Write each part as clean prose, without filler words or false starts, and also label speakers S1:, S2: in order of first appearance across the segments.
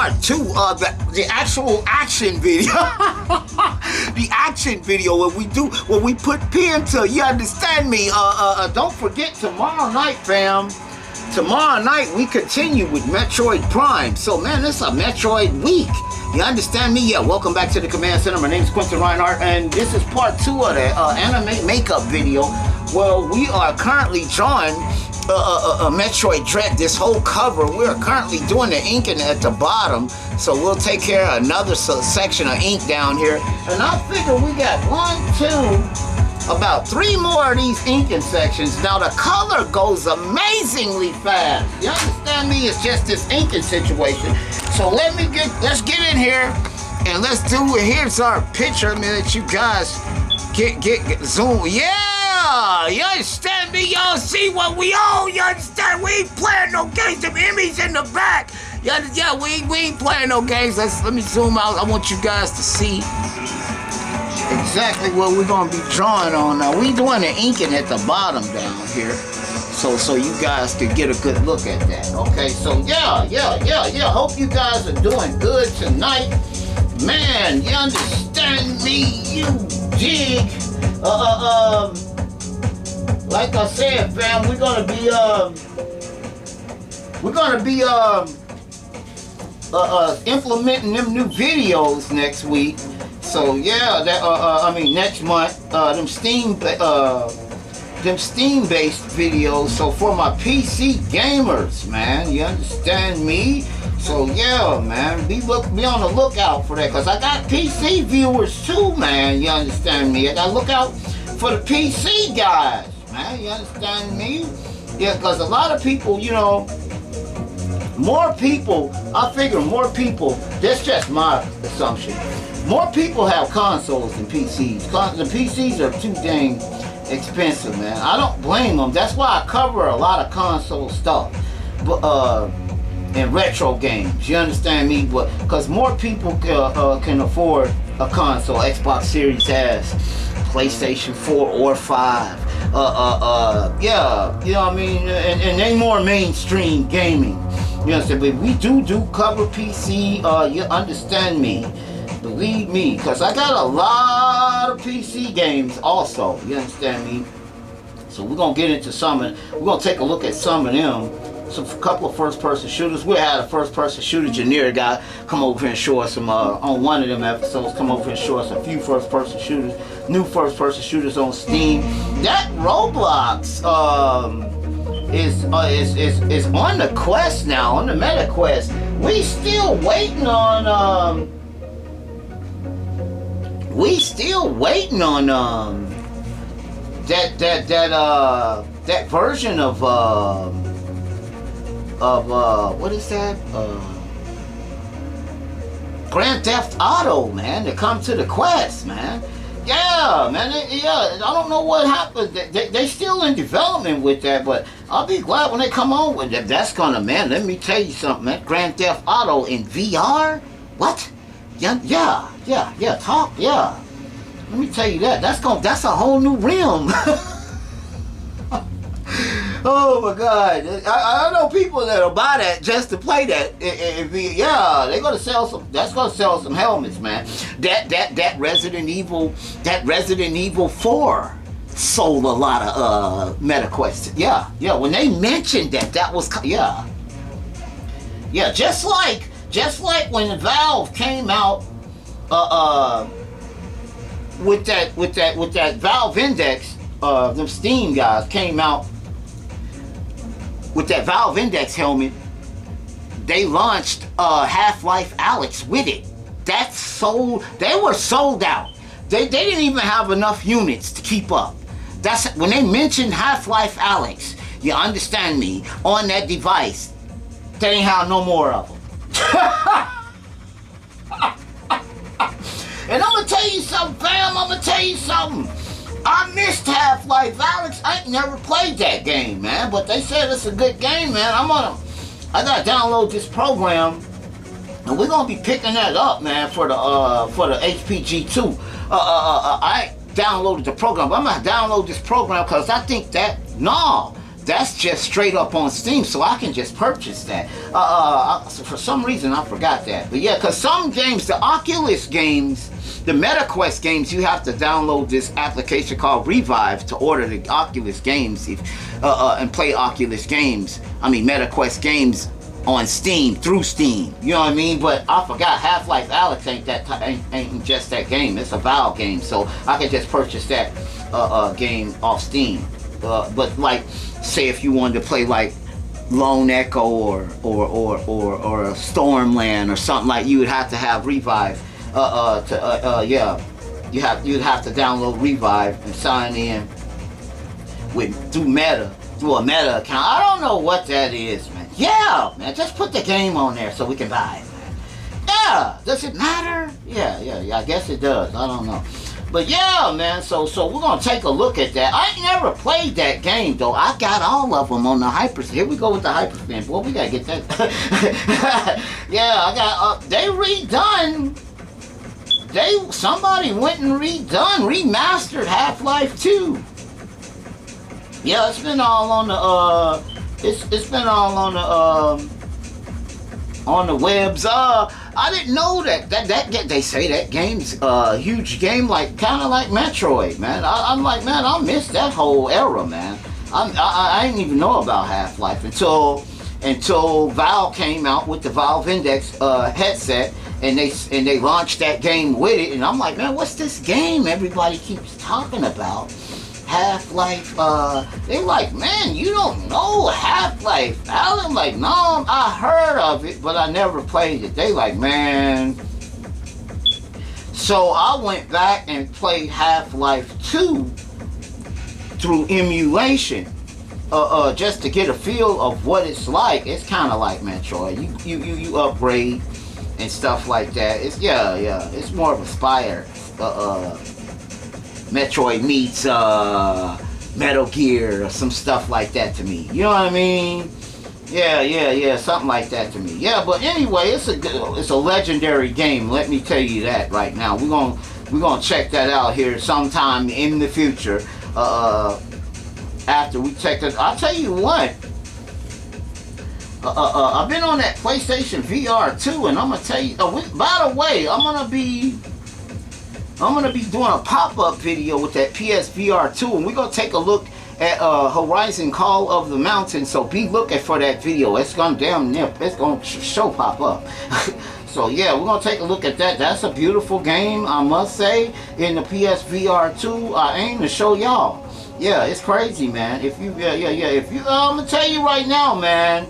S1: part 2 of the actual action video. The action video where we put pen to, you understand me? Don't forget tomorrow night, fam. Tomorrow night we continue with Metroid Prime. So man, it's a Metroid week. You understand me? Yeah, welcome back to the Command Center. My name is Quentin Reinhardt, and this is part 2 of the anime makeup video. Well, we are currently drawing Metroid Dread, this whole cover. We're currently doing the inking at the bottom, so we'll take care of another section of ink down here. And I figure we got 1, 2, about 3 more of these inking sections. Now the color goes amazingly fast. You understand me? It's just this inking situation. So let's get in here and let's do it. Here's our picture. That you guys get zoom. Yeah, you understand me? Y'all see what we own? You understand? We ain't playing no games. Them Emmys in the back. Yeah, we ain't playing no games. Let me zoom out. I want you guys to see exactly what we're gonna be drawing on. Now we doing the inking at the bottom down here, so you guys can get a good look at that. Okay, so yeah. Hope you guys are doing good tonight, man. You understand me? You dig? Like I said, fam, we're gonna be implementing them new videos next week. So yeah, next month, them Steam-based videos. So for my PC gamers, man, you understand me? So yeah, man, be on the lookout for that, cause I got PC viewers too, man. You understand me? I gotta look out for the PC guys, man. You understand me? Yeah, cause a lot of people, you know, more people. I figure more people. That's just my assumption. More people have consoles than PCs. The PCs are too dang expensive, man. I don't blame them. That's why I cover a lot of console stuff, and retro games. You understand me? But because more people can afford a console, Xbox Series S, PlayStation 4 or 5. Yeah, you know what I mean? And they more mainstream gaming. You understand? But we do cover PC. You understand me? Believe me, because I got a lot of PC games also. You understand me? So we're going to get into some of them. We're going to take a look at some of them. A couple of first-person shooters. We had a first-person shooter engineer guy come over here and show us some, on one of them episodes, come over here and show us a few first-person shooters, new first-person shooters on Steam. That Roblox is on the Quest now, on the Meta Quest. We still waiting on that version of what is that? Grand Theft Auto, man, to come to the Quest, man. Yeah, man. I don't know what happened. They still in development with that, but I'll be glad when they come on with that. That's gonna, man. Let me tell you something, man. Grand Theft Auto in VR? What? Yeah. Talk. Yeah. Let me tell you that. That's a whole new realm. Oh my God! I know people that'll buy that just to play that. Yeah, they're gonna sell some. That's gonna sell some helmets, man. That Resident Evil 4 sold a lot of MetaQuest. Yeah. When they mentioned that was yeah. Just like when Valve came out with that Valve Index. Them Steam guys came out with that Valve Index helmet. They launched Half-Life Alyx with it. They were sold out. They didn't even have enough units to keep up. That's when they mentioned Half-Life Alyx. You understand me? On that device, they ain't have no more of them. And I'm gonna tell you something, fam. I missed Half-Life Alyx. I ain't never played that game, man. But they said it's a good game, man. I gotta download this program, and we're gonna be picking that up, man, for the HPG2. I downloaded the program, but I'm gonna download this program because I think that that's just straight up on Steam, so I can just purchase that. So for some reason I forgot that, but yeah, because some games, the Oculus games, the MetaQuest games, you have to download this application called Revive to order the Oculus games and play Oculus games. I mean MetaQuest games on Steam, through Steam. You know what I mean? But I forgot Half-Life Alyx ain't just that game. It's a Valve game, so I can just purchase that game off Steam. But like, say if you wanted to play like Lone Echo or Stormland or something, like, you would have to have Revive. Yeah, you'd have to download Revive and sign in through a Meta account. I don't know what that is, man. Yeah, man, just put the game on there so we can buy it, man. Yeah, does it matter? Yeah, I guess it does. I don't know. But yeah, man, so we're gonna take a look at that. I ain't never played that game though. I got all of them on the Hyper. Here we go with the Hyperspin. Boy, we gotta get that. Yeah, I got. They redone. Somebody went and remastered Half-Life 2. Yeah, it's been all on the it's been all on the webs. I didn't know that they say that game's a huge game, like kind of like Metroid, man. I'm like, man, I missed that whole era, man. I didn't even know about Half-Life until Valve came out with the Valve Index headset, and they launched that game with it, and I'm like, man, what's this game everybody keeps talking about? Half-Life, they like, man, you don't know Half-Life. I'm like, no, I heard of it, but I never played it. They like, man. So I went back and played Half-Life 2 through emulation, just to get a feel of what it's like. It's kind of like Metroid. You upgrade and stuff like that. It's it's more of a Spire. Metroid meets Metal Gear or some stuff like that to me. You know what I mean? Yeah, something like that to me. Yeah, but anyway, it's a legendary game. Let me tell you that right now. We're gonna check that out here sometime in the future. After we check it, I'll tell you what. I've been on that PlayStation VR 2, and I'm gonna tell you. By the way, I'm gonna be doing a pop-up video with that PSVR 2, and we're going to take a look at Horizon Call of the Mountain, so be looking for that video. It's going to show pop up. So yeah, we're going to take a look at that. That's a beautiful game, I must say, in the PSVR 2. I aim to show y'all. Yeah, it's crazy, man. If you, I'm going to tell you right now, man,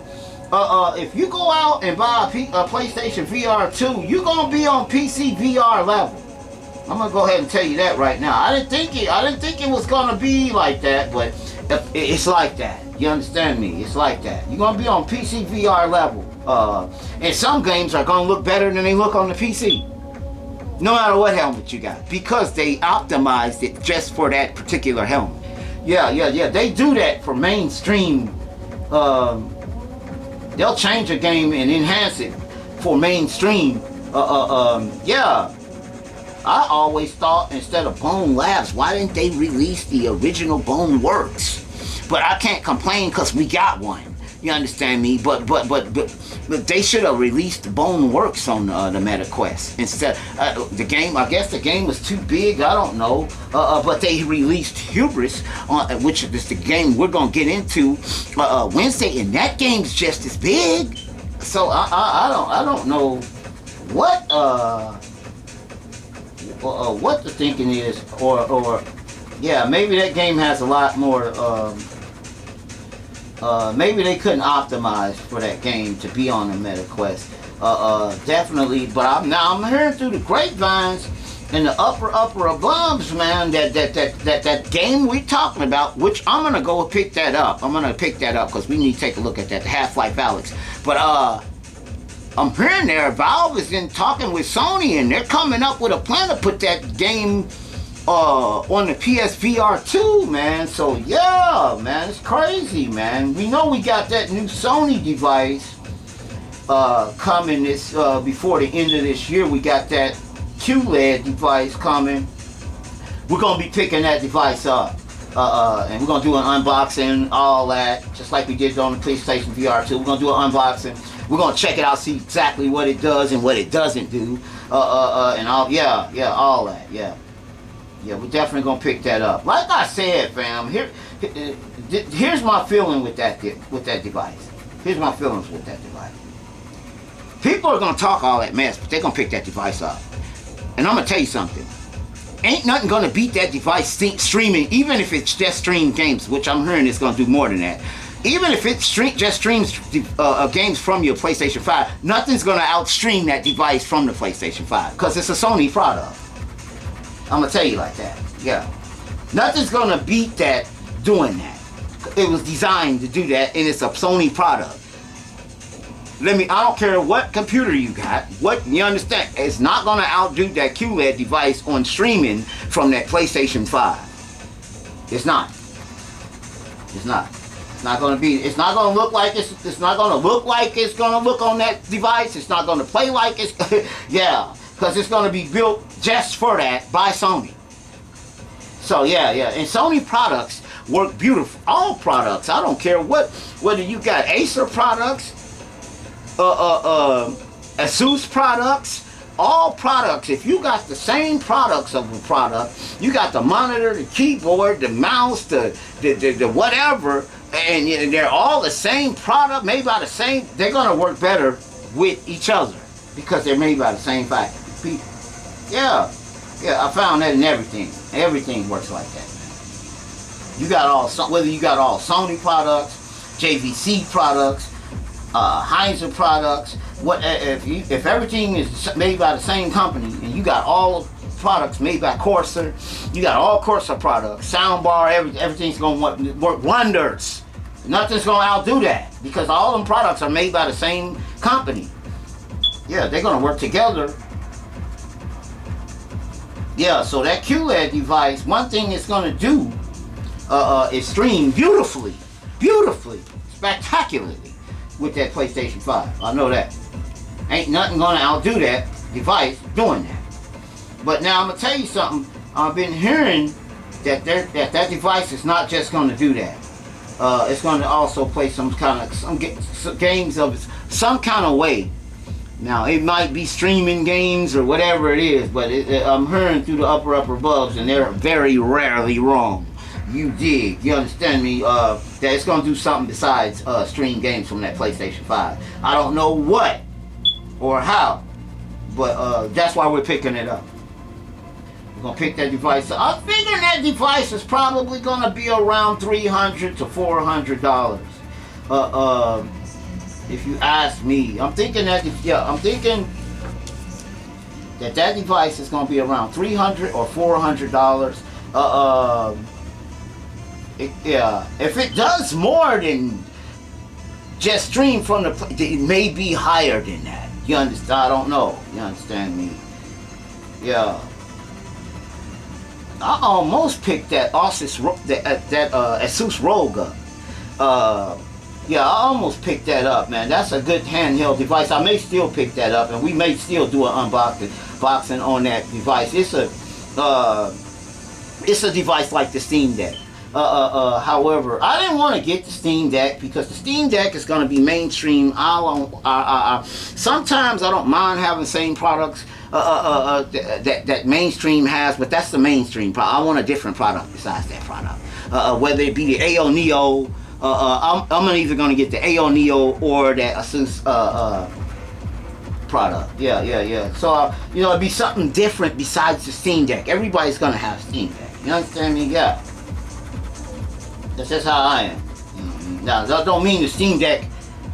S1: if you go out and buy a PlayStation VR 2, you're going to be on PC VR level. I'm gonna go ahead and tell you that right now. I didn't think it was gonna be like that, but it's like that. You understand me? It's like that. You're gonna be on PC VR level. And some games are gonna look better than they look on the PC. No matter what helmet you got, because they optimized it just for that particular helmet. Yeah. They do that for mainstream. They'll change a game and enhance it for mainstream. Yeah. I always thought, instead of Bone Labs, why didn't they release the original Bone Works? But I can't complain because we got one. You understand me? But they should have released Bone Works on the MetaQuest instead. The game, I guess the game was too big. I don't know. But they released Hubris, which is the game we're gonna get into Wednesday, and that game's just as big. So I don't know what the thinking is, or yeah, maybe that game has a lot more. Maybe they couldn't optimize for that game to be on the MetaQuest. Definitely, but I'm hearing through the grapevines and the upper above, man, that game we talking about, which I'm gonna go pick that up. I'm gonna pick that up because we need to take a look at that, the Half-Life Alyx. But I'm hearing there, Valve is in talking with Sony, and they're coming up with a plan to put that game on the PSVR 2, man. So yeah, man, it's crazy, man. We know we got that new Sony device coming this before the end of this year. We got that QLED device coming. We're gonna be picking that device up. And we're gonna do an unboxing, all that, just like we did on the PlayStation VR 2. We're gonna do an unboxing. We're gonna check it out, see exactly what it does and what it doesn't do, and all, yeah, all that, yeah, we're definitely gonna pick that up. Like I said, fam, here's my feeling with that device. Here's my feelings with that device. People are gonna talk all that mess, but they're gonna pick that device up. And I'm gonna tell you something. Ain't nothing gonna beat that device streaming, even if it's just stream games, which I'm hearing it's gonna do more than that. Even if it just streams games from your PlayStation 5, nothing's gonna outstream that device from the PlayStation 5, because it's a Sony product. I'm gonna tell you like that. Yeah. Nothing's gonna beat that doing that. It was designed to do that, and it's a Sony product. I don't care what computer you got, you understand, it's not gonna outdo that QLED device on streaming from that PlayStation 5. It's not. It's not. It's not gonna be, it's not gonna look like it's not gonna look like it's gonna look on that device. It's not gonna play like it's, yeah, because it's gonna be built just for that by Sony. So yeah, and Sony products work beautiful. All products, I don't care whether you got Acer products, Asus products, all products. If you got the same products of a product, you got the monitor, the keyboard, the mouse, the whatever, and they're all the same product, made by the same, they're gonna work better with each other because they're made by the same factory. Yeah, I found that in everything. Everything works like that. You got all, whether you got all Sony products, JVC products, Heinzer products, if everything is made by the same company and you got all products made by Corsair, you got all Corsair products, soundbar, everything's gonna work wonders. Nothing's gonna outdo that because all them products are made by the same company. Yeah, they're gonna work together. Yeah, so that QLED device, one thing it's gonna do is stream beautifully, spectacularly with that PlayStation 5. I know that. Ain't nothing gonna outdo that device doing that. But now I'm gonna tell you something. I've been hearing that that device is not just gonna do that. It's gonna also play some games of some kind of way. Now it might be streaming games or whatever it is, but I'm hearing through the upper bulbs, and they're very rarely wrong. You dig, you understand me, that it's going to do something besides stream games from that PlayStation 5. I don't know what or how, but that's why we're picking it up. We're going to pick that device up. I'm figuring that device is probably going to be around $300 to $400. If you ask me, I'm thinking that that device is going to be around $300 or $400. If it does more than just stream from it may be higher than that. You understand? I don't know. You understand me? Yeah. I almost picked that Asus ROG up. Yeah, I almost picked that up, man. That's a good handheld device. I may still pick that up, and we may still do an unboxing on that device. It's a device like the Steam Deck. However, I didn't want to get the Steam Deck because the Steam Deck is going to be mainstream. Sometimes I don't mind having the same products that mainstream has, but that's the mainstream product. I want a different product besides that product. Whether it be the AO Neo, I'm either going to get the AO Neo or that Asus product. Yeah. So, it'd be something different besides the Steam Deck. Everybody's going to have Steam Deck. You understand me? Yeah. That's just how I am. Now, that don't mean the Steam Deck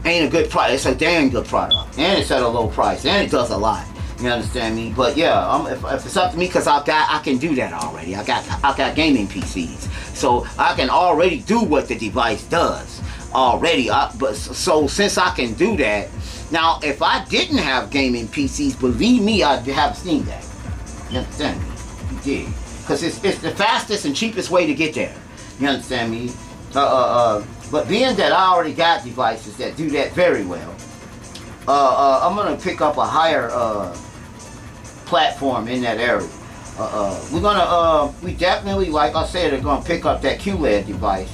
S1: ain't a good product. It's a damn good product. And it's at a low price. And it does a lot. You understand me? But yeah, if it's up to me, because I can do that already. I got gaming PCs. So I can already do what the device does already. So since I can do that, now if I didn't have gaming PCs, believe me, I'd have a Steam Deck. You understand me? You did. Because it's the fastest and cheapest way to get there. You understand me? But being that I already got devices that do that very well, I'm gonna pick up a higher platform in that area. We're gonna we definitely, like I said, are gonna pick up that QLED device,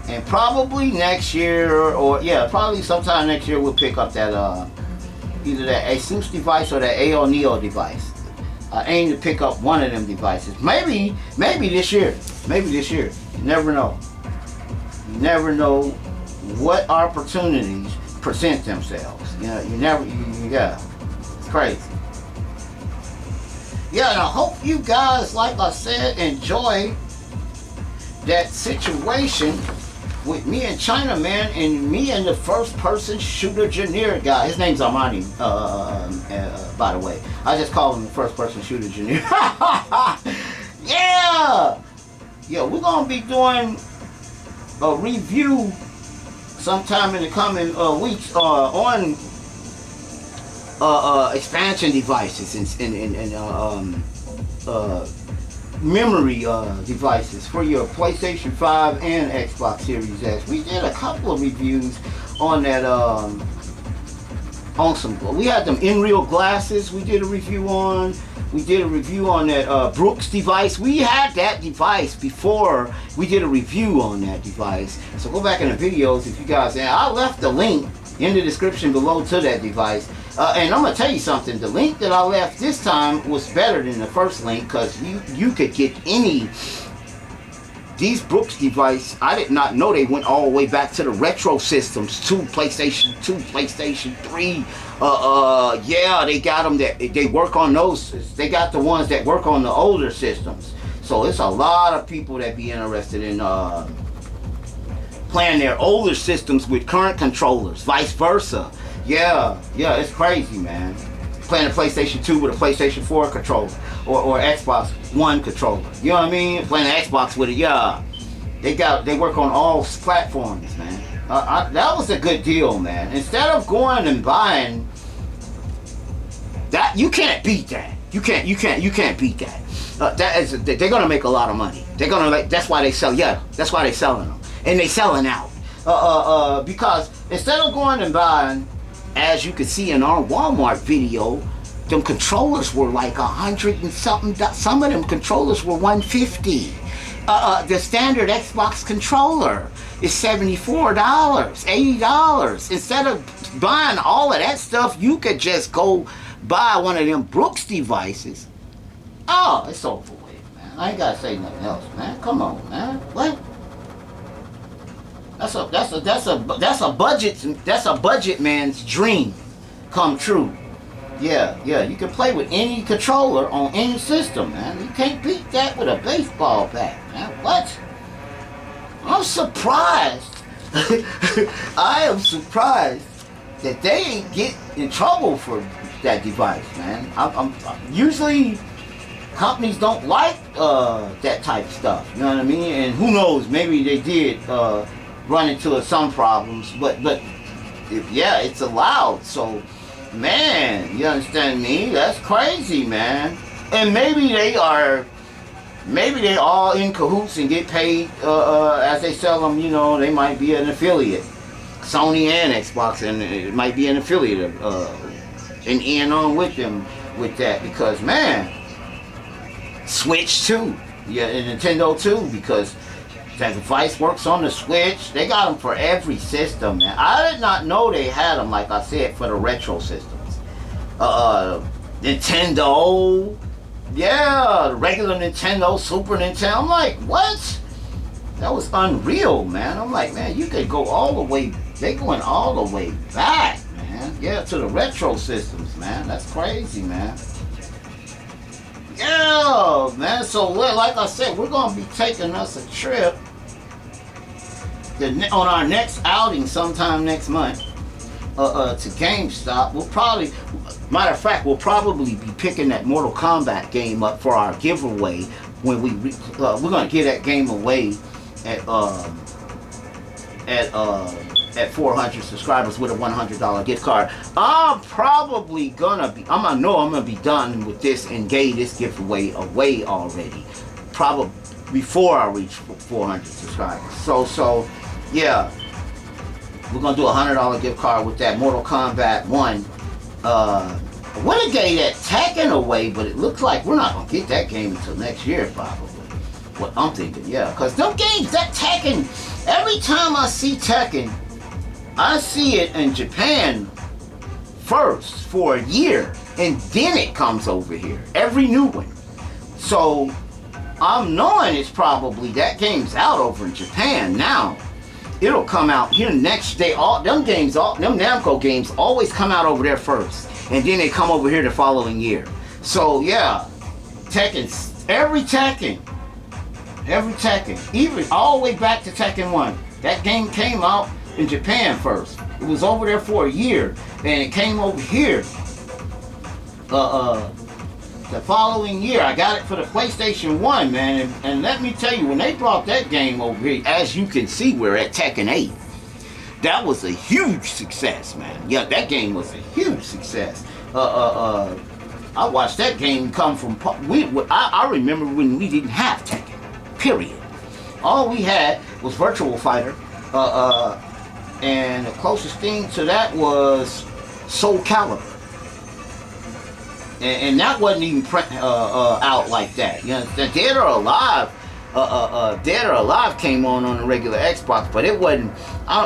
S1: and probably next year, or yeah, probably sometime next year we'll pick up that either that Asus device or that AO Neo device. I aim to pick up one of them devices. Maybe this year. Maybe this year. You never know. You never know what opportunities present themselves. You know, yeah. It's crazy. Yeah, and I hope you guys, like I said, enjoy that situation with me and China Man, and me and the first person shooter generic guy. His name's Armani, by the way. I just call him the first person shooter generic. Yeah! Yeah, we're gonna be doing a review sometime in the coming weeks on expansion devices and memory devices for your PlayStation 5 and Xbox Series X. We did a couple of reviews on that on some, we had them in-real glasses we did a review on. We did a review on that Brooks device. We had that device before we did a review on that device. So go back in the videos if you guys, and I left the link in the description below to that device. And I'm gonna tell you something, the link that I left this time was better than the first link, because you could get these Brooks device. I did not know they went all the way back to the retro systems, to PlayStation 2, PlayStation 3. Yeah, they got them that they work on those. They got the ones that work on the older systems. So it's a lot of people that be interested in playing their older systems with current controllers, vice versa. Yeah, it's crazy, man. Playing a PlayStation 2 with a PlayStation 4 controller, or Xbox One controller. You know what I mean? Playing an Xbox with it, yeah. They work on all platforms, man. That was a good deal, man. Instead of going and buying that, you can't beat that. You can't beat that. They're gonna make a lot of money. They're gonna make. That's why they sell. Yeah, that's why they're selling them, and they selling out. Because instead of going and buying, as you can see in our Walmart video, them controllers were like $100 and something. Some of them controllers were $150. The standard Xbox controller is $74, $80. Instead of buying all of that stuff, you could just go buy one of them Brooks devices. Oh, it's over with, man. I ain't gotta say nothing else, man. Come on, man. What? That's a budget man's dream come true. Yeah, you can play with any controller on any system, man. You can't beat that with a baseball bat, man. What? I'm surprised. I am surprised that they ain't get in trouble for that device, man. I'm usually companies don't like that type of stuff. You know what I mean? And who knows? Maybe they did run into some problems, but yeah, it's allowed. So, man, you understand me? That's crazy, man. And maybe they all in cahoots and get paid as they sell them. You know, they might be an affiliate, Sony and Xbox, and it might be an affiliate and in on with them with that, because man, Switch too, yeah, and Nintendo too, because that device works on the Switch. They got them for every system, man. I did not know they had them, like I said, for the retro systems. Nintendo, yeah, the regular Nintendo, Super Nintendo. I'm like, what? That was unreal, man. I'm like, man, you could go all the way. They going all the way back, man. Yeah, to the retro systems, man. That's crazy, man. Yeah, man. So, like I said, we're gonna be taking us a trip on our next outing sometime next month to GameStop. We'll probably, matter of fact, we'll probably be picking that Mortal Kombat game up for our giveaway when we're gonna give that game away at 400 subscribers with a $100 gift card. I'm gonna be done with this and gave this giveaway away already, probably before I reach 400 subscribers. So yeah, we're gonna do a $100 gift card with that Mortal Kombat 1 would have gave that Tekken away, but it looks like we're not gonna get that game until next year probably. What I'm thinking, yeah, because them games, that Tekken, every time I see Tekken, I see it in Japan first for a year, and then it comes over here, every new one. So I'm knowing it's probably, that game's out over in Japan now. It'll come out here next day. All them games, them Namco games always come out over there first, and then they come over here the following year. So yeah, Tekken, every Tekken, even all the way back to Tekken 1. That game came out in Japan first. It was over there for a year, and it came over here the following year. I got it for the PlayStation 1, man, and let me tell you, when they brought that game over here, as you can see, we're at Tekken 8. That was a huge success, man. Yeah, that game was a huge success. I watched that game come from, I remember when we didn't have Tekken, period. All we had was Virtual Fighter, and the closest thing to that was Soul Calibur. And that wasn't even out like that. You know, the Dead or Alive, Dead or Alive came on the regular Xbox, but it wasn't.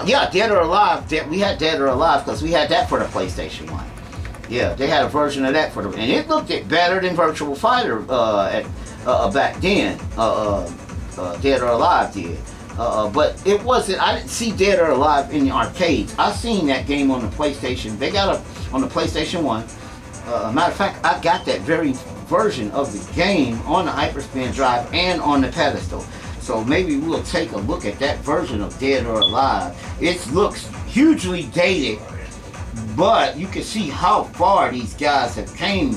S1: Yeah, Dead or Alive. We had Dead or Alive because we had that for the PlayStation 1. Yeah, they had a version of that for the, and it looked better than Virtual Fighter back then. Dead or Alive did. But it wasn't. I didn't see Dead or Alive in the arcades. I seen that game on the PlayStation. They got it on the PlayStation 1. Matter of fact, I got that very version of the game on the Hyperspin drive and on the pedestal. So maybe we'll take a look at that version of Dead or Alive. It looks hugely dated, but you can see how far these guys have came.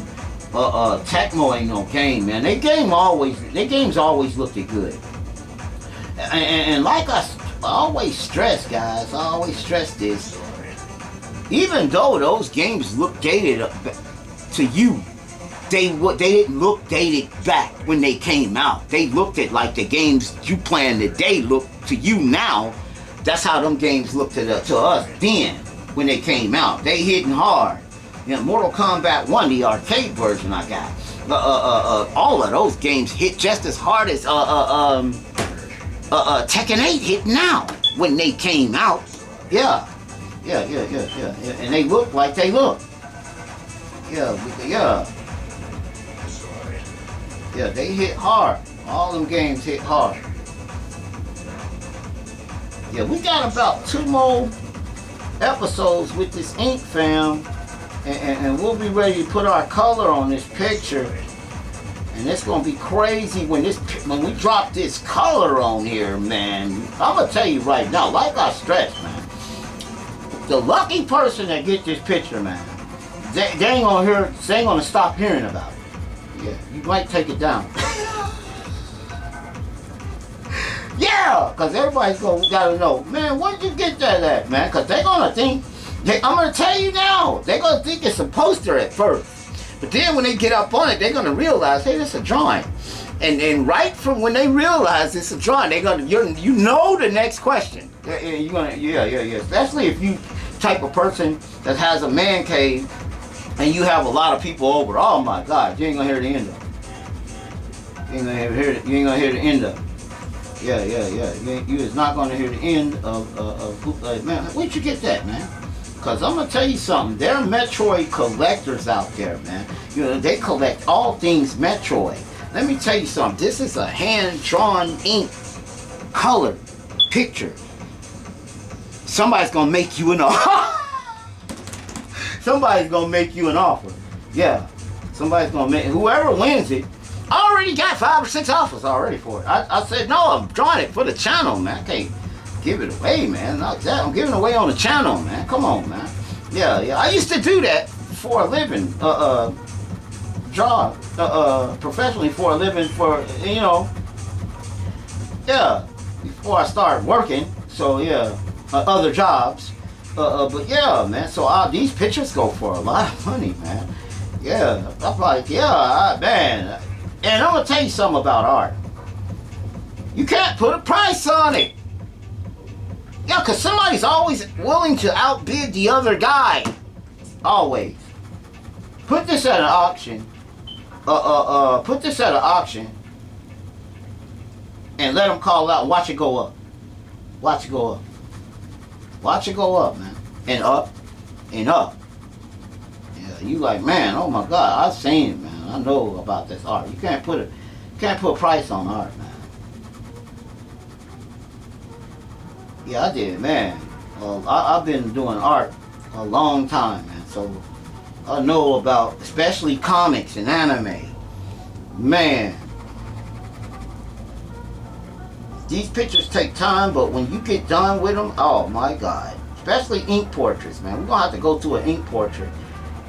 S1: Tecmo ain't no game, man. Their games always looked good. And like I always stress, guys, I always stress this. Even though those games look dated to you, they didn't look dated back when they came out. They looked at like the games you playing today look to you now. That's how them games looked to us then when they came out. They hitting hard. You know, Mortal Kombat 1, the arcade version I got. All of those games hit just as hard as Tekken 8 hit now when they came out. Yeah. And they look like they look. Yeah, they hit hard. All them games hit hard. Yeah, we got about 2 more episodes with this ink, fam. And we'll be ready to put our color on this picture. And it's gonna be crazy when we drop this color on here, man. I'm gonna tell you right now, like I stressed, man. The lucky person that get this picture, man, they ain't gonna stop hearing about it. Yeah, you might take it down. Yeah, because everybody's gotta know, man, where'd you get that at, man? Because they're gonna think, I'm gonna tell you now, they're gonna think it's a poster at first. But then when they get up on it, they're gonna realize, hey, this is a drawing. And right from when they realize it's a drawing, they're gonna, you know the next question. You're gonna, especially if you type of person that has a man cave and you have a lot of people over. Oh my God, you ain't gonna hear the end of it. You ain't gonna hear the end of it. Yeah. You is not gonna hear the end of man. Where'd you get that, man? Because I'm gonna tell you something. There are Metroid collectors out there, man. You know, they collect all things Metroid. Let me tell you something. This is a hand-drawn ink colored picture. Somebody's gonna make you an offer. Somebody's gonna make you an offer. Yeah. Somebody's gonna make, whoever wins it, I already got 5 or 6 offers already for it. I said, no, I'm drawing it for the channel, man. I can't give it away, man. Not that. I'm giving it away on the channel, man. Come on, man. Yeah. I used to do that for a living. Draw professionally for a living before I started working. So yeah, other jobs. But yeah, man. So these pictures go for a lot of money, man. Yeah, I'm like, man. And I'm gonna tell you something about art. You can't put a price on it. Yeah, because somebody's always willing to outbid the other guy. Always. Put this at an auction. Put this at an auction. And let them call out. Watch it go up. Watch it go up. Watch it go up, man. And up. And up. Yeah, you like, man, oh my God, I've seen it, man. I know about this art. You can't put a price on art, man. Yeah, I did, man. Well, I've been doing art a long time, man. So I know about, especially comics and anime. Man, these pictures take time, but when you get done with them, oh my God. Especially ink portraits, man. We're gonna have to go to an ink portrait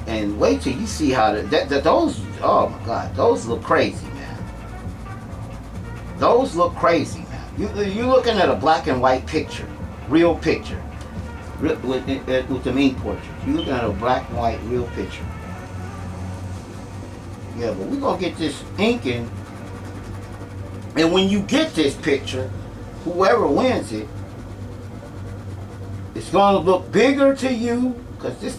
S1: and wait till you see how those. Oh my God, those look crazy, man. Those look crazy, man. You're looking at a black and white picture, real picture, with the ink portrait. You're looking at a black and white real picture. Yeah, but we're gonna get this inking, and when you get this picture, whoever wins it, it's gonna look bigger to you because this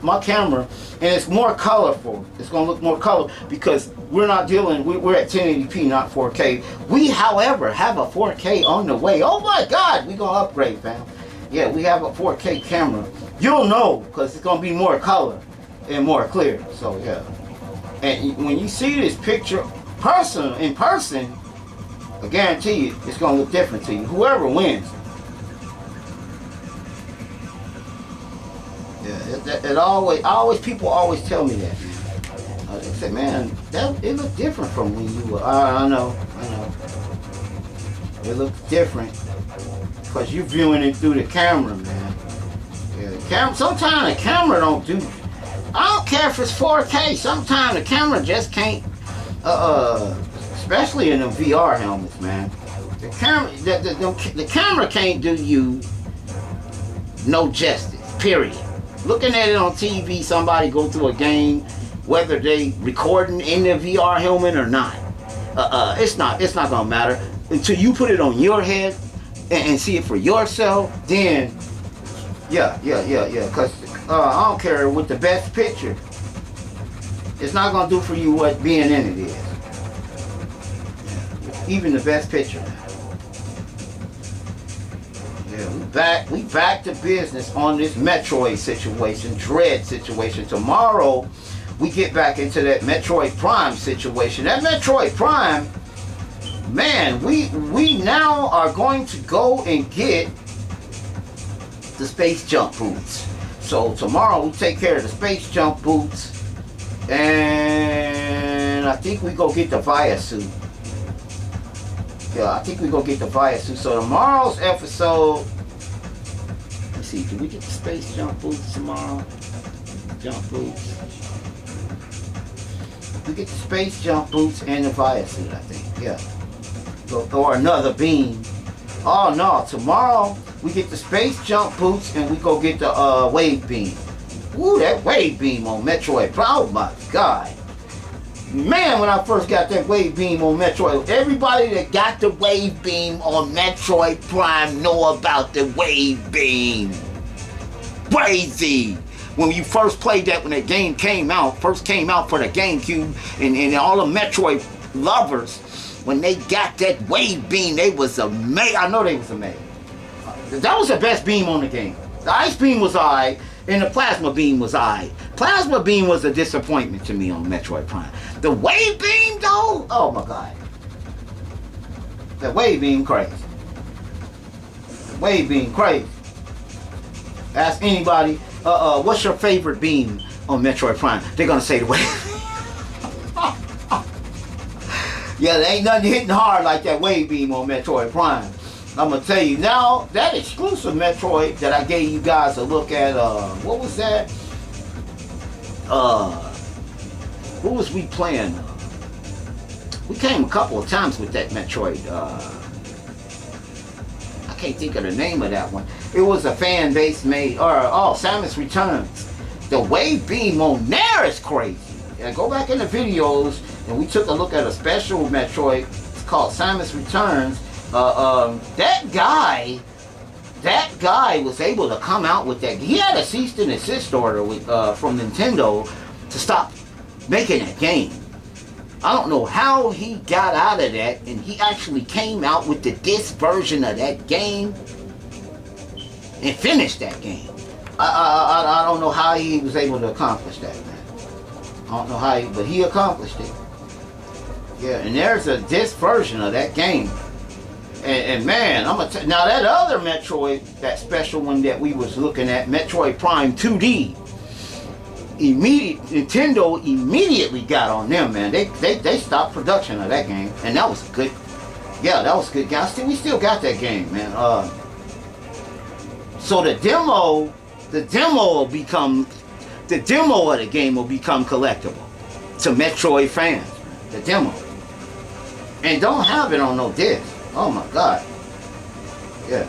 S1: my camera, and it's more colorful. It's gonna look more colorful because we're not dealing. We're at 1080p, not 4K. We, however, have a 4K on the way. Oh my God, we're gonna upgrade, fam. Yeah, we have a 4K camera. You'll know because it's gonna be more color and more clear. So yeah, and when you see this picture in person, I guarantee you it's gonna look different to you. Whoever wins. Yeah, people always tell me that. They say, man, it looked different from when you were. I know. It looks different because you're viewing it through the camera, man. Yeah, sometimes the camera don't do. I don't care if it's 4K. Sometimes the camera just can't. Especially in the VR helmets, man. The camera can't do you no justice. Period. Looking at it on TV, somebody go through a game, whether they recording in the VR helmet or not. It's not gonna matter until you put it on your head and see it for yourself. Then, yeah. Cause I don't care what the best picture. It's not gonna do for you what being in it is. Even the best picture. We back to business on this Metroid situation, Dread situation. Tomorrow, we get back into that Metroid Prime situation. That Metroid Prime, man, we now are going to go and get the space jump boots. So tomorrow we take care of the space jump boots, and I think we go get the Via suit. Yeah, I think we go get the Via suit. So tomorrow's episode. Let's see, do we get the space jump boots tomorrow? Jump boots. We get the space jump boots and the Via suit, I think. Yeah. Or another beam. Oh no, tomorrow we get the space jump boots and we go get the wave beam. Ooh, that wave beam on Metroid Prime. Oh my God. Man, when I first got that wave beam on Metroid, everybody that got the wave beam on Metroid Prime know about the wave beam. Crazy. When you first played that, when that game first came out for the GameCube, and all the Metroid lovers, when they got that wave beam, they was amazed. I know they was amazed. That was the best beam on the game. The ice beam was alright, and the plasma beam was alright. Plasma beam was a disappointment to me on Metroid Prime. The wave beam, though, oh my God. The wave beam crazy. The wave beam crazy. Ask anybody, what's your favorite beam on Metroid Prime? They're gonna say the wave. Yeah, there ain't nothing hitting hard like that wave beam on Metroid Prime. I'm gonna tell you now, that exclusive Metroid that I gave you guys a look at, what was that? Who was we playing? We came a couple of times with that Metroid. I can't think of the name of that one. It was a fan base made, Samus Returns. The wave beam on there is crazy. And go back in the videos, and we took a look at a special Metroid. It's called Samus Returns. That guy was able to come out with that. He had a cease and desist order with, from Nintendo to stop making that game. I don't know how he got out of that, and he actually came out with the disc version of that game and finished that game. I don't know how he was able to accomplish that, man. I don't know how but he accomplished it. Yeah, and there's a disc version of that game. And man, I'm gonna now that other Metroid, that special one that we was looking at, Metroid Prime 2D, Nintendo immediately got on them, man. They stopped production of that game, and that was good. Yeah, that was a good game. We still got that game, man. So the demo will become, the demo of the game will become collectible to Metroid fans. The demo, and don't have it on no disc. Oh my God. Yeah.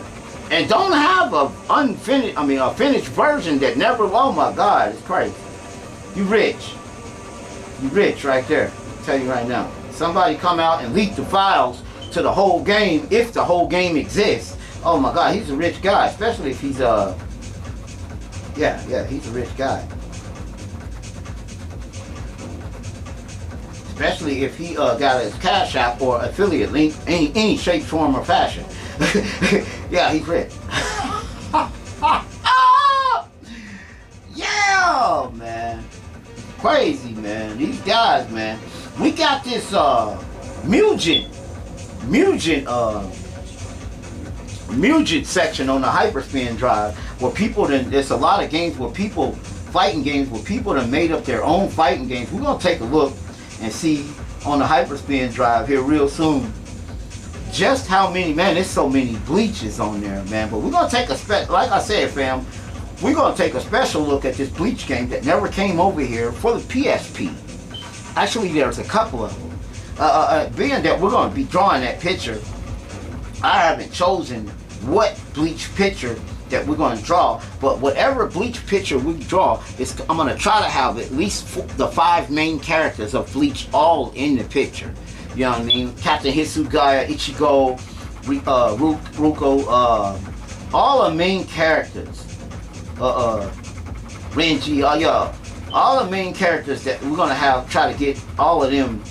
S1: And don't have a finished version that never, oh my God, it's crazy. You rich. You rich right there. I'll tell you right now. Somebody come out and leak the files to the whole game, if the whole game exists. Oh my God, he's a rich guy, especially if he's yeah, he's a rich guy. Especially if he got his Cash App or affiliate link, any shape, form, or fashion. Yeah, he's rich. Yeah, man. Crazy, man. These guys, man. We got this Mugen section on the Hyperspin drive where people, there's a lot of games where people, fighting games where people have made up their own fighting games. We're going to take a look and see on the Hyperspin drive here real soon just how many, man, there's so many bleaches on there, man. But we're going to take like I said, fam, we're going to take a special look at this Bleach game that never came over here for the PSP. Actually, there's a couple of them. Being that we're going to be drawing that picture, I haven't chosen what Bleach picture that we're going to draw, but whatever Bleach picture we draw, I'm going to try to have at least the 5 main characters of Bleach all in the picture. You know what I mean? Captain Hisugaya, Ichigo, Ruko, all the main characters. Renji, yeah, all the main characters that we're going to try to get all of them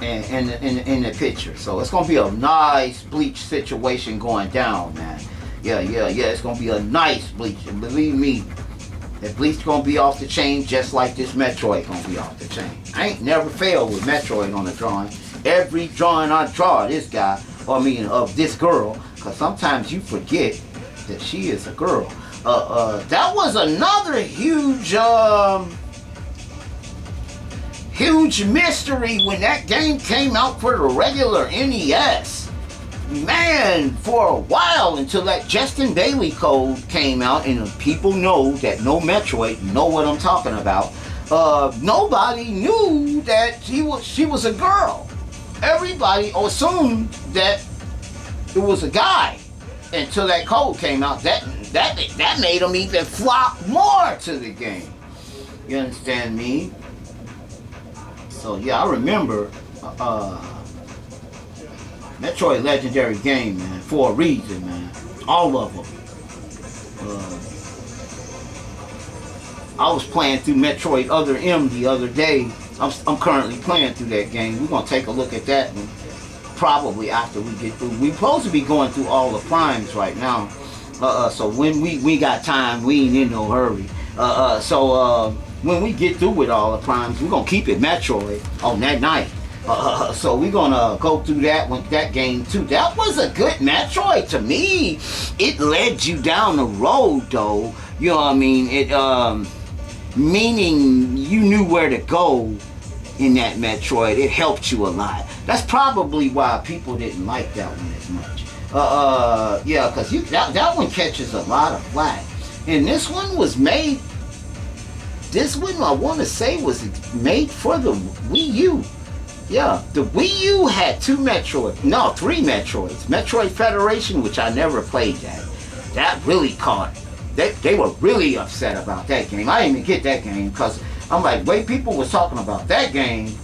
S1: in the picture. So it's going to be a nice Bleach situation going down, man. Yeah, it's going to be a nice Bleach. And believe me, that Bleach going to be off the chain just like this Metroid going to be off the chain. I ain't never failed with Metroid on the drawing. Every drawing I draw of this guy, of this girl, because sometimes you forget that she is a girl. That was another huge mystery when that game came out for the regular NES. Man, for a while until that Justin Bailey code came out, and people know that know Metroid, know what I'm talking about. Nobody knew that she was a girl. Everybody assumed that it was a guy until that code came out. That made them even flop more to the game. You understand me? So yeah, I remember Metroid legendary game, man, for a reason, man. All of them. I was playing through Metroid Other M the other day. I'm currently playing through that game. We're gonna take a look at that one probably after we get through. We're supposed to be going through all the primes right now. So when we got time, we ain't in no hurry. When we get through with all the primes, we're gonna keep it Metroid on that night. So we're gonna go through that game too. That was a good Metroid to me. It led you down the road though. You know what I mean? It meaning you knew where to go in that Metroid. It helped you a lot. That's probably why people didn't like that one as much. Yeah, because that one catches a lot of flack. And this one was made. This one I want to say was made for the Wii U. Yeah, the Wii U had 3 Metroids. Metroid Federation, which I never played that. That really caught. They were really upset about that game. I didn't even get that game because I'm like, wait, people was talking about that game.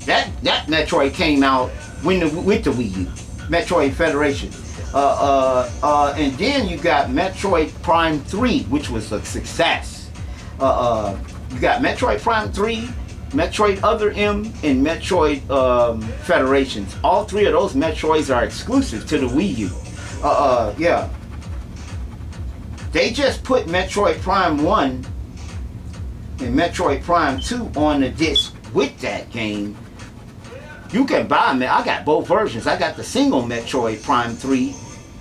S1: That Metroid came out with the Wii U. Metroid Federation. And then you got Metroid Prime 3, which was a success. You got Metroid Prime 3, Metroid Other M, and Metroid Federations. All three of those Metroids are exclusive to the Wii U. Yeah. They just put Metroid Prime 1 and Metroid Prime 2 on the disc with that game. You can buy them. I got both versions. I got the single Metroid Prime 3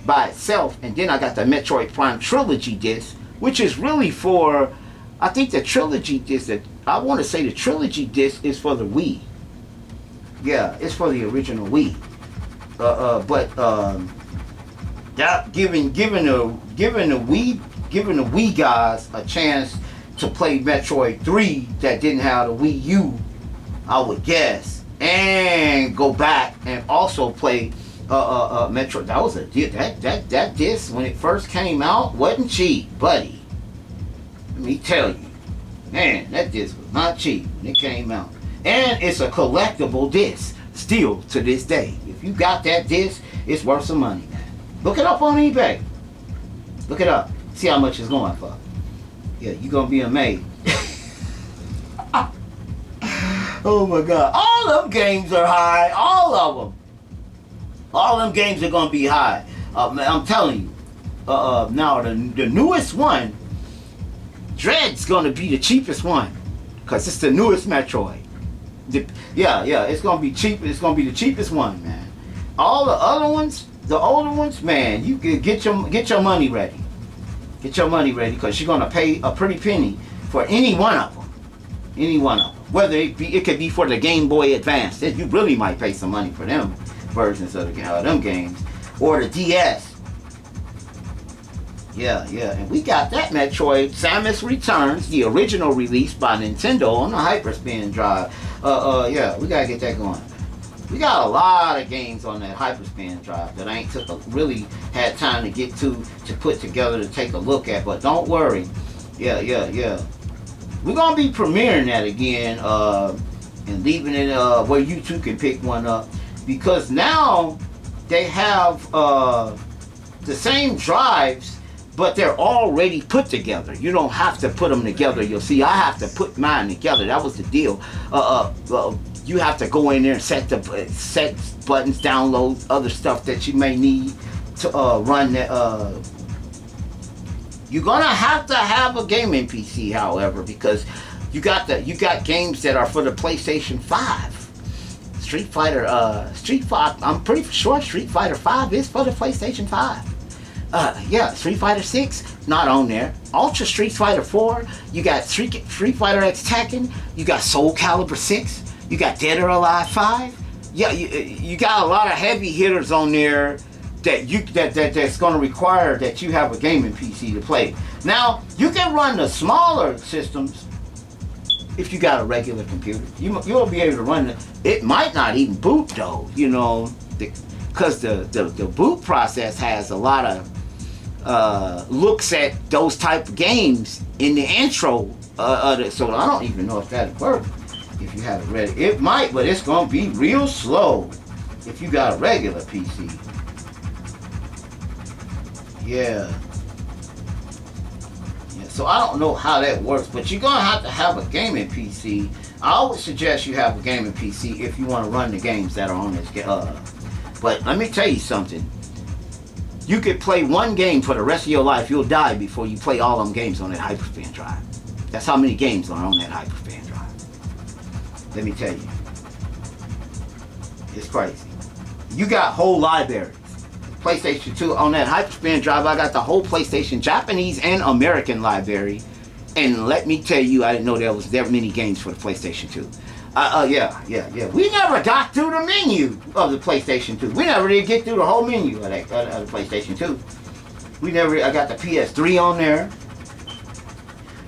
S1: by itself, and then I got the Metroid Prime Trilogy disc, which is really for, I think the Trilogy disc, I want to say the Trilogy disc is for the Wii. Yeah, it's for the original Wii. That giving the Wii guys a chance to play Metroid 3 that didn't have the Wii U, I would guess, and go back and also play Metroid. That was that disc when it first came out wasn't cheap, buddy. Let me tell you, man, that disc was not cheap when it came out, and it's a collectible disc still to this day. If you got that disc, it's worth some money, man. Look it up on eBay. Look it up. See how much it's going for. Yeah, you're gonna be amazed. Oh my God! All them games are high. All of them. All them games are gonna be high. I'm telling you. Now the newest one, Dread's gonna be the cheapest one, cause it's the newest Metroid. Yeah, it's gonna be cheap. It's gonna be the cheapest one, man. All the other ones, the older ones, man, you can get your money ready. Get your money ready, cause you're gonna pay a pretty penny for any one of them. Any one of them. Whether it could be for the Game Boy Advance, you really might pay some money for them versions of them games, or the DS. Yeah, and we got that Metroid Samus Returns, the original release by Nintendo on the Hyperspin drive. Yeah, we gotta get that going. We got a lot of games on that Hyperspin drive that I ain't really had time to get to put together to take a look at, but don't worry. Yeah. We're gonna be premiering that again and leaving it where you two can pick one up, because now they have the same drives, but they're already put together. You don't have to put them together. You'll see, I have to put mine together. That was the deal. You have to go in there and set buttons, download other stuff that you may need to run the. You're gonna have to have a gaming PC, however, because you got games that are for the PlayStation 5. Street Fighter, I'm pretty sure Street Fighter 5 is for the PlayStation 5. Yeah, Street Fighter 6, not on there. Ultra Street Fighter 4, you got Street Fighter X Tekken, you got Soul Calibur 6, you got Dead or Alive 5. Yeah, you got a lot of heavy hitters on there that's going to require that you have a gaming PC to play. Now, you can run the smaller systems if you got a regular computer. You'll be able to run it. It might not even boot though, because the boot process has a lot of looks at those type of games in the intro so I don't even know if that'll work if you have it ready. It might, but it's going to be real slow if you got a regular PC. Yeah, so I don't know how that works, but you're going to have a gaming PC. I always suggest you have a gaming PC if you want to run the games that are on this. But let me tell you something. You could play one game for the rest of your life. You'll die before you play all them games on that Hyperspin drive. That's how many games are on that Hyperspin drive. Let me tell you. It's crazy. You got whole libraries. PlayStation 2 on that Hyperspin drive, I got the whole PlayStation Japanese and American library, and let me tell you, I didn't know there was that many games for the PlayStation 2. Yeah. We never got through the menu of the PlayStation 2. We never did get through the whole menu of the PlayStation 2. I got the PS3 on there.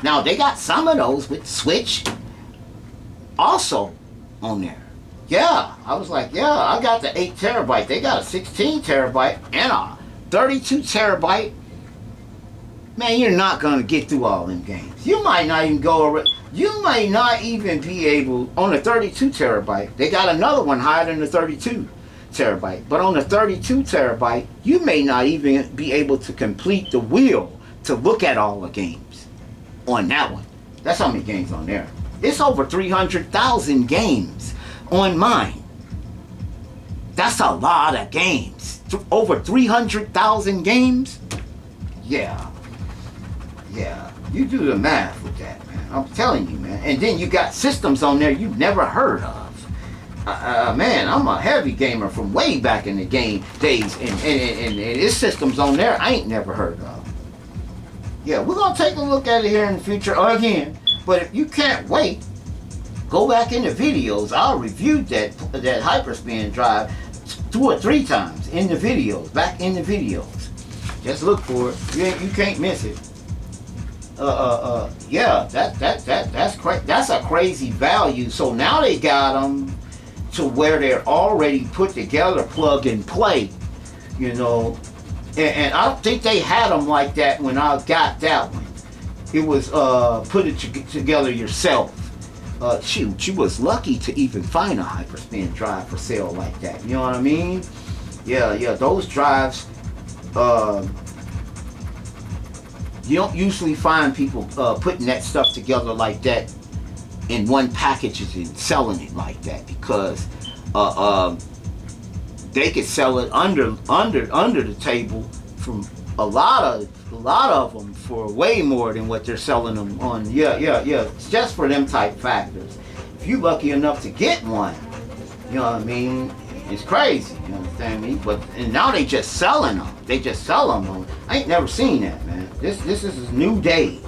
S1: Now they got some of those with Switch also on there. Yeah, I was like, yeah, I got the 8 terabyte. They got a 16 terabyte and a 32 terabyte. Man, you're not going to get through all them games. You might not even be able, on the 32 terabyte, they got another one higher than the 32 terabyte. But on the 32 terabyte, you may not even be able to complete the wheel to look at all the games on that one. That's how many games on there. It's over 300,000 games on mine. That's a lot of games. Over 300,000 games? Yeah. Yeah. You do the math with that, man. I'm telling you, man. And then you got systems on there you've never heard of. Man, I'm a heavy gamer from way back in the game days. And there's systems on there I ain't never heard of. Yeah, we're going to take a look at it here in the future again. But if you can't wait, go back in the videos. I'll review that hyperspin drive 2 or 3 times in the videos, back in the videos. Just look for it. You can't miss it. Yeah, that's a crazy value. So now they got them to where they're already put together, plug and play, you know. And I don't think they had them like that when I got that one. It was put it together yourself. Shoot, you was lucky to even find a hyperspin drive for sale like that. You know what I mean? Yeah, those drives, you don't usually find people putting that stuff together like that in one package and selling it like that, because they could sell it under the table from a lot of them for way more than what they're selling them on. Yeah. It's just for them type factors. If you lucky enough to get one, you know what I mean, it's crazy. You understand me? And now they just selling them. They just sell them. I ain't never seen that, man. This is a new day.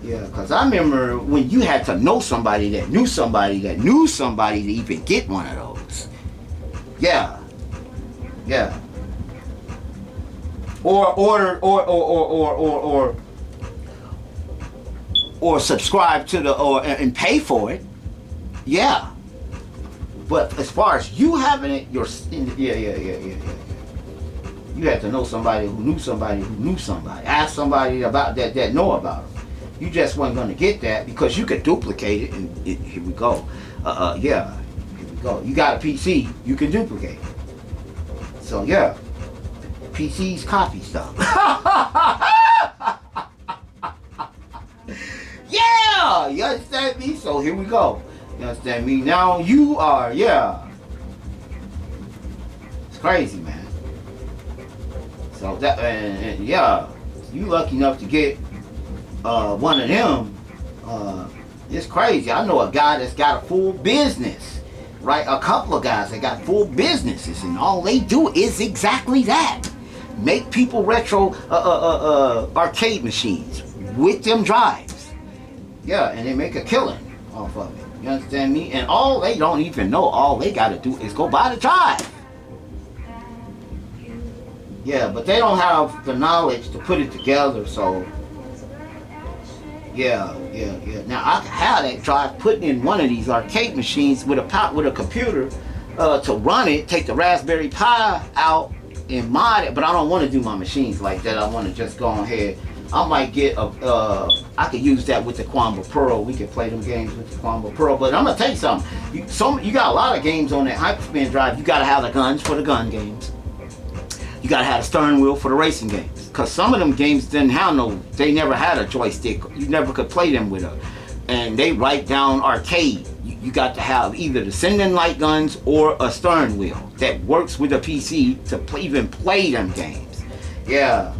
S1: Yeah, because I remember when you had to know somebody that knew somebody that knew somebody to even get one of those. Yeah. Or subscribe to and pay for it. Yeah. But as far as you having it, yeah. You had to know somebody who knew somebody who knew somebody. Ask somebody about that know about them. You just wasn't going to get that because you could duplicate it. And here we go. Yeah. Here we go. You got a PC, you can duplicate it. So yeah. PCs copy stuff. Yeah! You understand me? So here we go. You understand me? Now you are, yeah. It's crazy, man. So that, and yeah, you lucky enough to get one of them. It's crazy. I know a guy that's got a full business, right? A couple of guys that got full businesses, and all they do is exactly that. Make people retro arcade machines with them drives. Yeah, and they make a killing off of it. You understand me? And all they don't even know, all they got to do is go buy the drive. Yeah, but they don't have the knowledge to put it together, so yeah. Now I can have that drive put in one of these arcade machines with a computer to run it, take the Raspberry Pi out and mod it, but I don't want to do my machines like that. I want to just go ahead. I might get I could use that with the Quamba Pro. We could play them games with the Quamba Pro. But I'm gonna tell you something. You got a lot of games on that hyperspin drive. You gotta have the guns for the gun games. You gotta have the steering wheel for the racing games. Cause some of them games didn't have they never had a joystick. You never could play them with and they write down arcade. You got to have either the sending light guns or a steering wheel that works with a PC to even play them games. Yeah.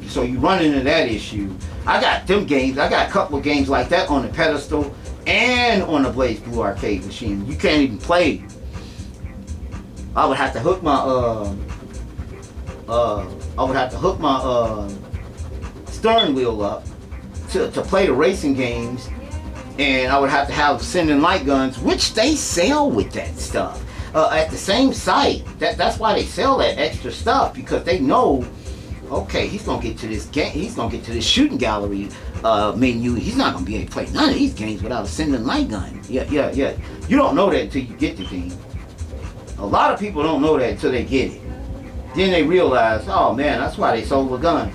S1: So you run into that issue. I got them games. I got a couple of games like that on the pedestal and on the Blaze Blue arcade machine. You can't even play. I would have to hook my steering wheel up to play the racing games, and I would have to have sending light guns, which they sell with that stuff at the same site. That's why they sell that extra stuff, because they know, okay, he's gonna get to this game. He's gonna get to this shooting gallery menu. He's not gonna be able to play none of these games without a sending light gun. Yeah. You don't know that until you get the game. A lot of people don't know that until they get it. Then they realize, oh man, that's why they sold the guns.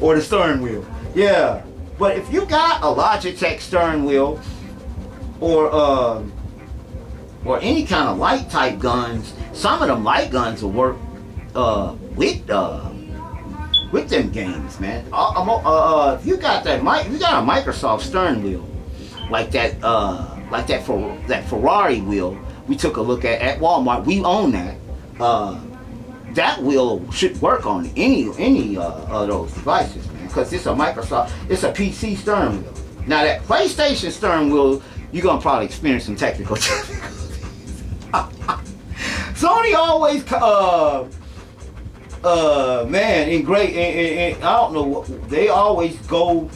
S1: Or the steering wheel. Yeah. But if you got a Logitech steering wheel or any kind of light type guns, some of them light guns will work with with them games, man. If you got that, you got a Microsoft steering wheel, like that for that Ferrari wheel. We took a look at Walmart. We own that. That wheel should work on any of those devices, man, because it's a Microsoft, it's a PC steering wheel. Now that PlayStation steering wheel, you're gonna probably experience some technical difficulties. Sony always, man, I don't know, they always go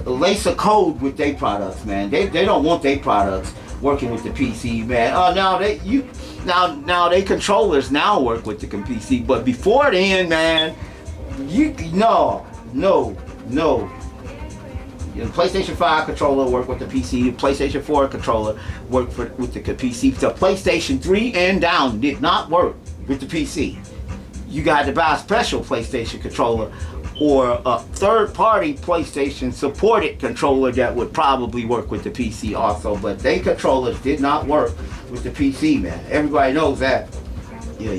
S1: lace a code with their products, man. They don't want their products working with the PC, man. Now they controllers now work with the PC, but before then, man, no. The PlayStation 5 controller worked with the PC. The PlayStation 4 controller worked with the PC. The PlayStation 3 and down did not work with the PC. You got to buy a special PlayStation controller or a third-party PlayStation supported controller that would probably work with the PC also. But they controllers did not work with the PC, man. Everybody knows that. Yeah,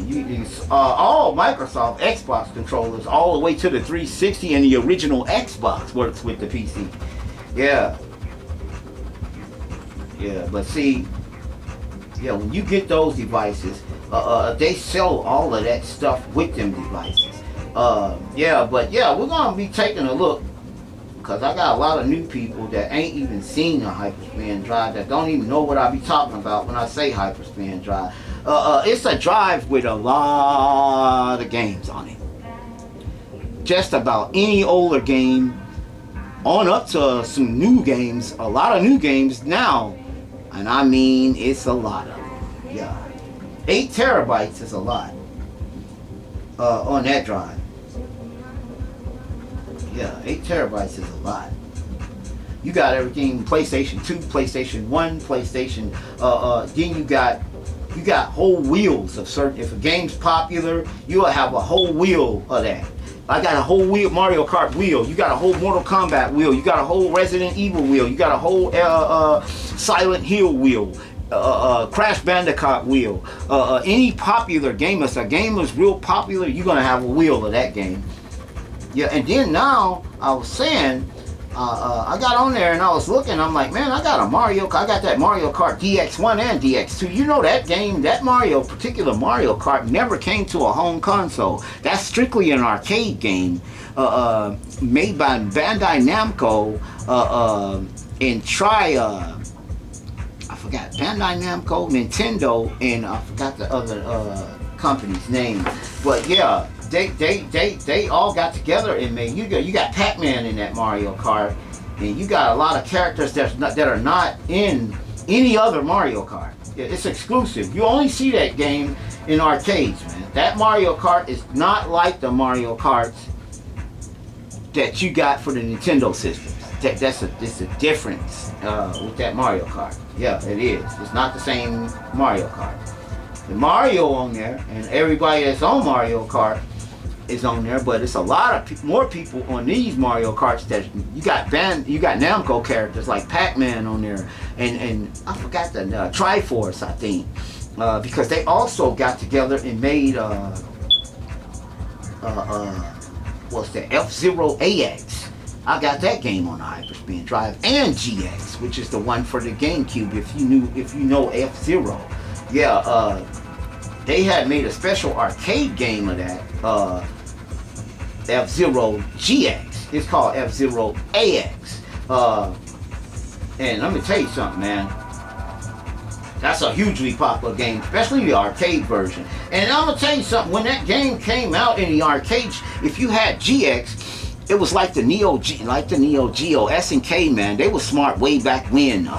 S1: all Microsoft Xbox controllers, all the way to the 360 and the original Xbox works with the PC. Yeah, but see, when you get those devices, they sell all of that stuff with them devices. We're gonna be taking a look, because I got a lot of new people that ain't even seen a Hyperspan drive, that don't even know what I be talking about when I say Hyperspan drive. It's a drive with a lot of games on it. Just about any older game on up to some new games, a lot of new games now. And I mean, it's a lot of them. Yeah. 8 terabytes is a lot on that drive. Yeah, 8 terabytes is a lot. You got everything, PlayStation 2, PlayStation 1, PlayStation, then you got whole wheels of certain, if a game's popular, you'll have a whole wheel of that. I got a whole wheel, Mario Kart wheel, you got a whole Mortal Kombat wheel, you got a whole Resident Evil wheel, you got a whole Silent Hill wheel, Crash Bandicoot wheel. Any popular game, if a game is real popular, you're gonna have a wheel of that game. Yeah, and then now, I was saying, I got on there and I was looking, I'm like, man, I got that Mario Kart DX1 and DX2. You know that game, that particular Mario Kart never came to a home console. That's strictly an arcade game, made by Bandai Namco, and I forgot, Bandai Namco, Nintendo, and I forgot the other company's name. But yeah, they all got together and made, you got Pac-Man in that Mario Kart, and you got a lot of characters that are not in any other Mario Kart. It's exclusive. You only see that game in arcades, man. That Mario Kart is not like the Mario Karts that you got for the Nintendo systems. It's a difference with that Mario Kart. Yeah, it is. It's not the same Mario Kart. The Mario on there, and everybody that's on Mario Kart is on there, but it's a lot of more people on these Mario Karts that you got Namco characters like Pac-Man on there, and I forgot the Triforce, I think, because they also got together and made what's that, F-Zero AX. I got that game on the Hyperspan drive, and GX, which is the one for the GameCube. If you know F-Zero, yeah, they had made a special arcade game of that. F-Zero GX. It's called F-Zero AX. And let me tell you something, man. That's a hugely popular game, especially the arcade version. And I'm gonna tell you something. When that game came out in the arcades, if you had GX, it was like the Neo Geo SNK, man. They were smart way back when.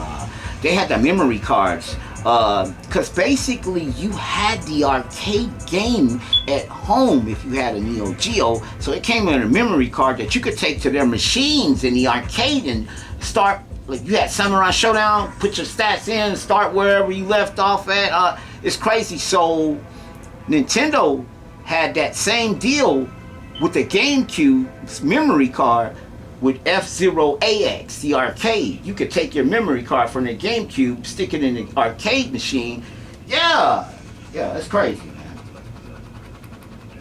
S1: They had the memory cards. Because basically you had the arcade game at home if you had a Neo Geo, so it came in a memory card that you could take to their machines in the arcade and start, like you had Samurai Showdown, put your stats in, start wherever you left off at. It's crazy. So Nintendo had that same deal with the GameCube's memory card with F-Zero AX, the arcade. You could take your memory card from the GameCube, stick it in the arcade machine. Yeah, it's crazy, man.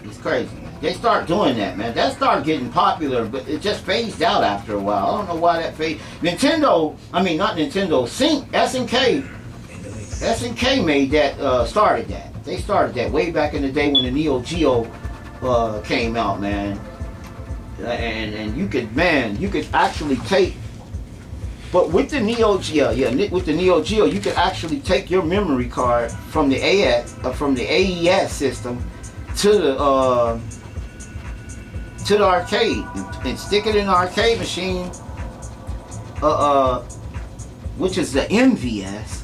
S1: It's crazy, man. They start doing that, man. That started getting popular, but it just phased out after a while. I don't know why that phased. Nintendo, I mean not Nintendo, SNK made that, started that. They started that way back in the day when the Neo Geo came out, man. And you could actually take. But with the Neo Geo, with the Neo Geo, you could actually take your memory card from the AES system to the arcade and stick it in the arcade machine, which is the MVS,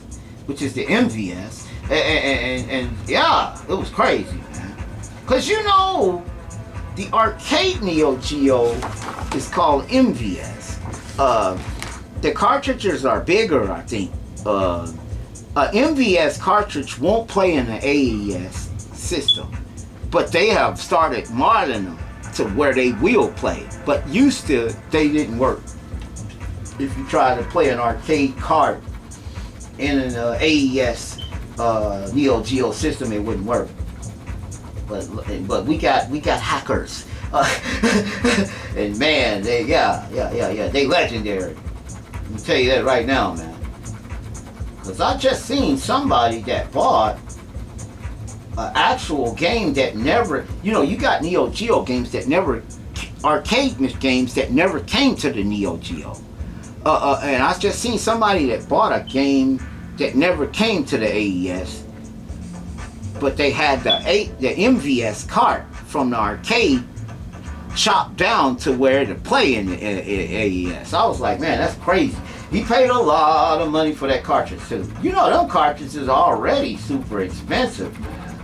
S1: and yeah, it was crazy, man. Cause you know, the arcade Neo Geo is called MVS. The cartridges are bigger, I think. MVS cartridge won't play in the AES system, but they have started modding them to where they will play. But they didn't work. If you try to play an arcade cart in an AES Neo Geo system, it wouldn't work. But we got hackers, and man, they legendary. Let me tell you that right now, man. Cause I just seen somebody that bought an actual game that never, you got Neo Geo games that never, arcade games that never came to the Neo Geo. And I just seen somebody that bought a game that never came to the AES, but they had the MVS cart from the arcade chopped down to where to play in the AES. I was like, man, that's crazy. He paid a lot of money for that cartridge too. Them cartridges are already super expensive, man.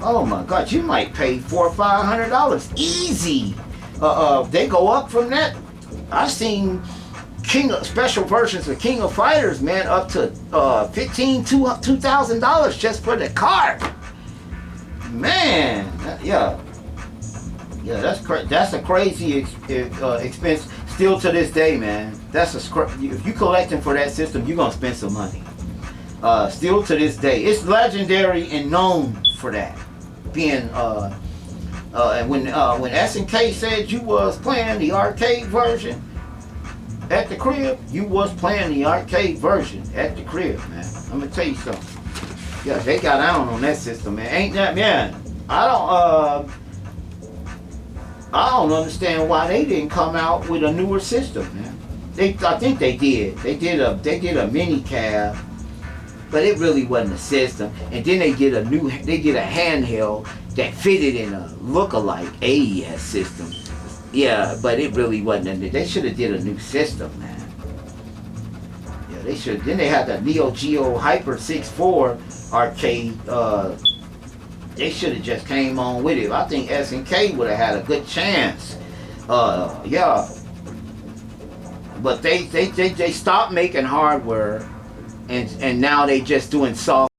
S1: Oh my God, you might pay $400 or $500 easy. They go up from that. I've seen special versions of King of Fighters, man, up to $2,000 just for the cart. Man, yeah, that's a crazy expense still to this day, man. If you collecting for that system, you're gonna spend some money. Still to this day, it's legendary and known for that. Being and when SNK said you was playing the arcade version at the crib, you was playing the arcade version at the crib, man. I'm gonna tell you something. Yeah, they got down on that system, man. Ain't that, man? I don't understand why they didn't come out with a newer system, man. I think they did. They did a mini cab, but it really wasn't a system. And then they did a handheld that fitted in a look-alike AES system. Yeah, but it really wasn't. They should have did a new system, man. Yeah, they should. Then they had the Neo Geo Hyper 6.4 arcade. They should have just came on with it. I think SNK would have had a good chance. Yeah. But they stopped making hardware, and now they just doing software.